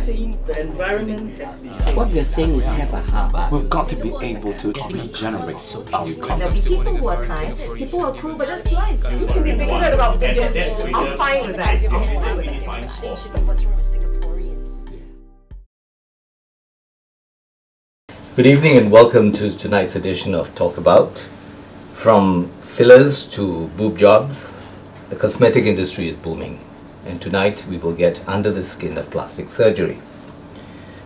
The environment has been changed. What we're saying is have a heart. We've got to be able to regenerate our There'll be people who are kind, people who are cruel, but that's life. You can be passionate about videos. I'm fine with that. Good evening and welcome to tonight's edition of Talkabout. From fillers to boob jobs, the cosmetic industry is booming, and tonight we will get under the skin of plastic surgery.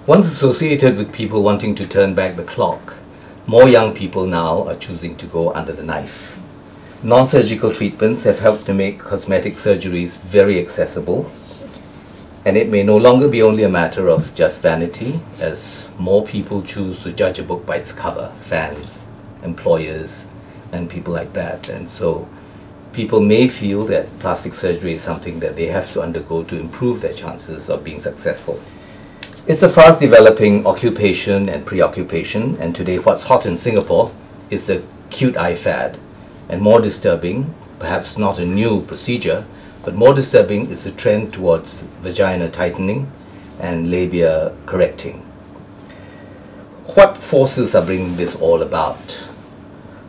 Once associated with people wanting to turn back the clock, more young people now are choosing to go under the knife. Non-surgical treatments have helped to make cosmetic surgeries very accessible, and it may no longer be only a matter of just vanity, as more people choose to judge a book by its cover, fans, employers, and people like that. And so people may feel that plastic surgery is something that they have to undergo to improve their chances of being successful. It's a fast developing occupation and preoccupation, and today what's hot in Singapore is the cute eye fad. And more disturbing, perhaps not a new procedure, but more disturbing is the trend towards vagina tightening and labia correcting. What forces are bringing this all about?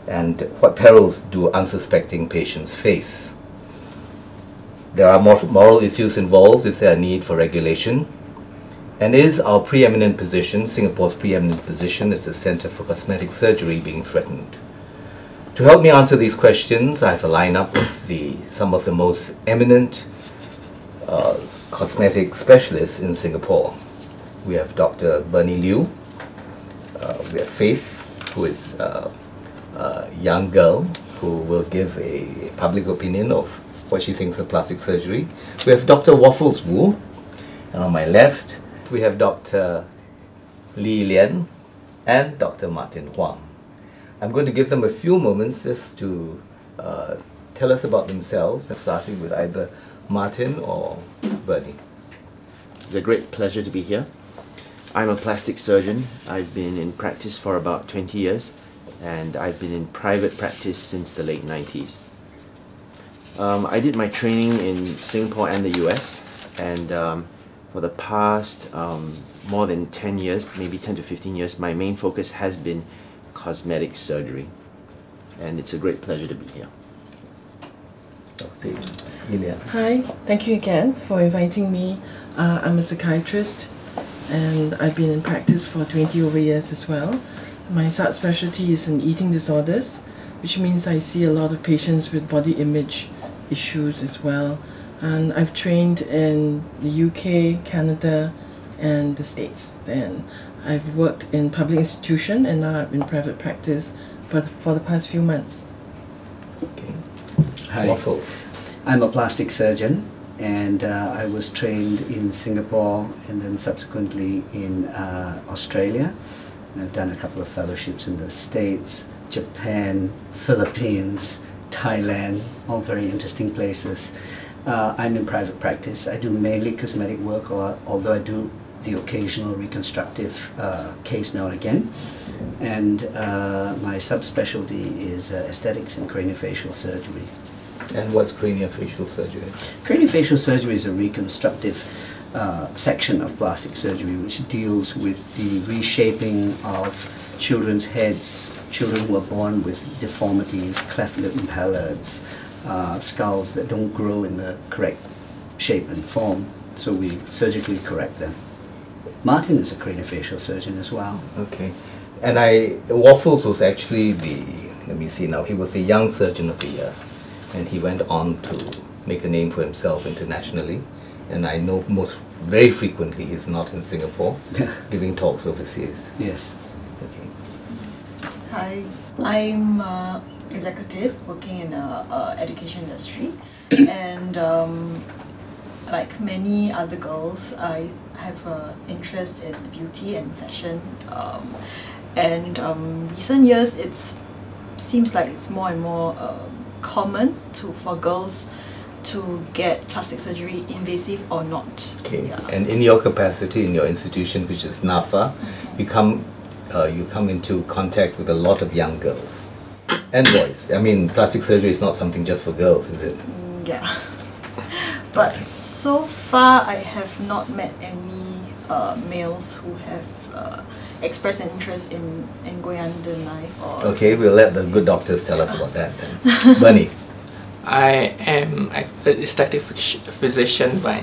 And what perils do unsuspecting patients face? There are moral issues involved. Is there a need for regulation? And is our preeminent position, Singapore's preeminent position as the Centre for Cosmetic Surgery, being threatened? To help me answer these questions, I have a lineup of some of the most eminent cosmetic specialists in Singapore. We have Dr. Bernie Liu. We have Faith, who is a young girl who will give a public opinion of what she thinks of plastic surgery. We have Dr. Waffles Wu, and on my left we have Dr. Li Lian and Dr. Martin Huang. I'm going to give them a few moments just to tell us about themselves, starting with either Martin or Bernie. It's a great pleasure to be here. I'm a plastic surgeon. I've been in practice for about 20 years, and I've been in private practice since the late 90s. I did my training in Singapore and the US, and for the past more than 10 years, maybe 10 to 15 years, my main focus has been cosmetic surgery, and it's a great pleasure to be here. Hi, thank you again for inviting me. I'm a psychiatrist, and I've been in practice for 20 over years as well. My subspecialty is in eating disorders, which means I see a lot of patients with body image issues as well. And I've trained in the UK, Canada, and the States. And I've worked in public institution, and now I'm in private practice for the past few months. Okay. Hi, Waffles. I'm a plastic surgeon, and I was trained in Singapore and then subsequently in Australia. I've done a couple of fellowships in the States, Japan, Philippines, Thailand, all very interesting places. I'm in private practice. I do mainly cosmetic work, although I do the occasional reconstructive case now and again. And my subspecialty is aesthetics and craniofacial surgery. And what's craniofacial surgery? Craniofacial surgery is a reconstructive section of plastic surgery which deals with the reshaping of children's heads, children who are born with deformities, cleft lip and palates, skulls that don't grow in the correct shape and form, so we surgically correct them. Martin is a craniofacial surgeon as well. Okay. And Waffles was actually he was the Young Surgeon of the Year, and he went on to make a name for himself internationally. And I know very frequently he's not in Singapore, giving talks overseas. Yes. Okay. Hi, I'm executive working in the education industry, and like many other girls, I have an interest in beauty and fashion, and recent years it seems like it's more and more common for girls to get plastic surgery, invasive or not. Okay. Yeah. And in your capacity, in your institution, which is NAFA, you come into contact with a lot of young girls and boys. I mean, plastic surgery is not something just for girls, is it? Yeah. But so far, I have not met any males who have expressed an interest in going under the knife. Or Okay, we'll let the good doctors tell us about that then. Bernie. I am an aesthetic physician by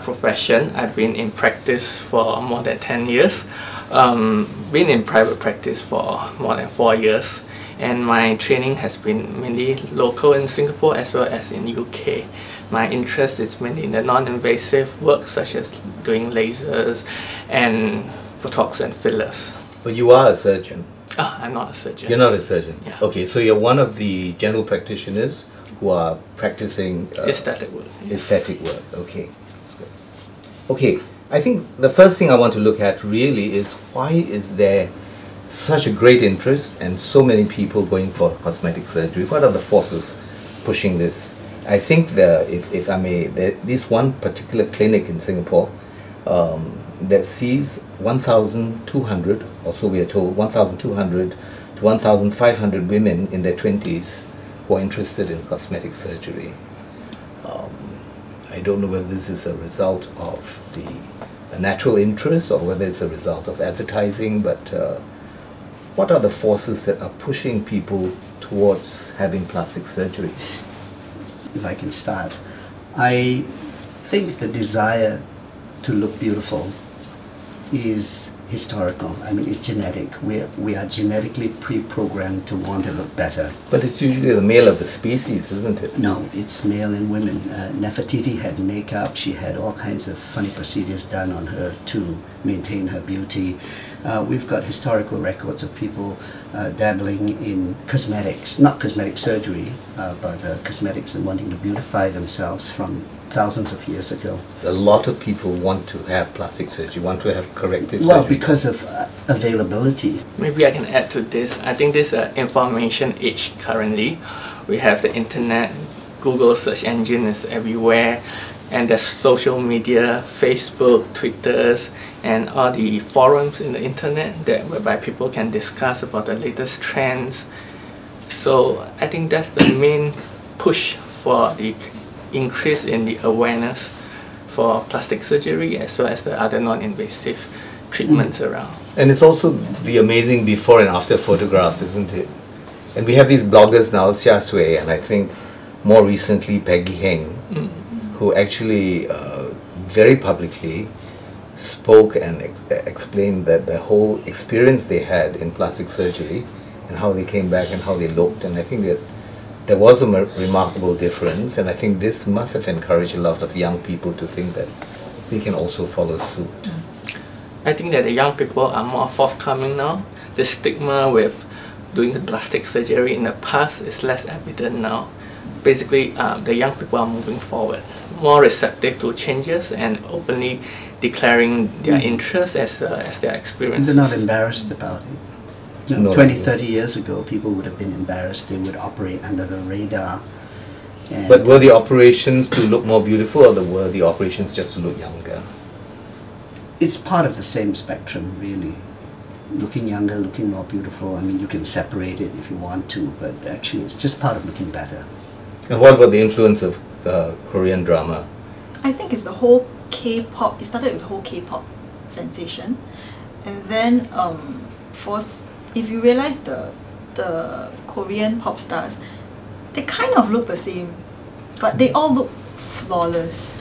profession. I've been in practice for more than 10 years. Been in private practice for more than 4 years. And my training has been mainly local in Singapore as well as in UK. My interest is mainly in the non-invasive work such as doing lasers and Botox and fillers. But you are a surgeon. I'm not a surgeon. You're not a surgeon? Yeah. Okay, so you're one of the general practitioners who are practicing aesthetic work. Aesthetic work, okay. That's good. Okay, I think the first thing I want to look at really is why is there such a great interest and so many people going for cosmetic surgery? What are the forces pushing this? I think if I may, there is one particular clinic in Singapore that sees 1,200, or so we are told, 1,200 to 1,500 women in their 20s who are interested in cosmetic surgery. I don't know whether this is a result of a natural interest or whether it's a result of advertising, but what are the forces that are pushing people towards having plastic surgery? If I can start, I think the desire to look beautiful is historical. I mean, it's genetic. We are genetically pre-programmed to want to look better. But it's usually the male of the species, isn't it? No, it's male and women. Nefertiti had makeup. She had all kinds of funny procedures done on her to maintain her beauty. We've got historical records of people dabbling in cosmetics, not cosmetic surgery, but cosmetics and wanting to beautify themselves from thousands of years ago. A lot of people want to have plastic surgery, want to have corrective Well, surgery. because of availability. Maybe I can add to this. I think this is an information age currently. We have the internet, Google search engine is everywhere, and there's social media, Facebook, Twitters, and all the forums in the internet whereby people can discuss about the latest trends. So I think that's the main push for the increase in the awareness for plastic surgery as well as the other non-invasive treatments around. And it's also the amazing before and after photographs, isn't it? And we have these bloggers now, Xia Sui, and I think more recently Peggy Heng, who actually very publicly spoke and explained that the whole experience they had in plastic surgery and how they came back and how they looked. And I think that there was a remarkable difference, and I think this must have encouraged a lot of young people to think that they can also follow suit. I think that the young people are more forthcoming now. The stigma with doing plastic surgery in the past is less evident now. Basically, the young people are moving forward, more receptive to changes and openly declaring their interests as their experiences. They're not embarrassed about it. No, 20, 30 years ago, people would have been embarrassed. They would operate under the radar. And But were the operations to look more beautiful, or were the operations just to look younger? it's part of the same spectrum, really. Looking younger, looking more beautiful. I mean, you can separate it if you want to, but actually it's just part of looking better. And what about the influence of Korean drama? I think it's the whole K-pop. It started with the whole K-pop sensation, and then if you realize the Korean pop stars, they kind of look the same, but they all look flawless.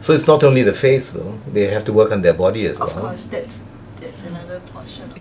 So it's not only the face though, they have to work on their body as well. Of course, that's another portion.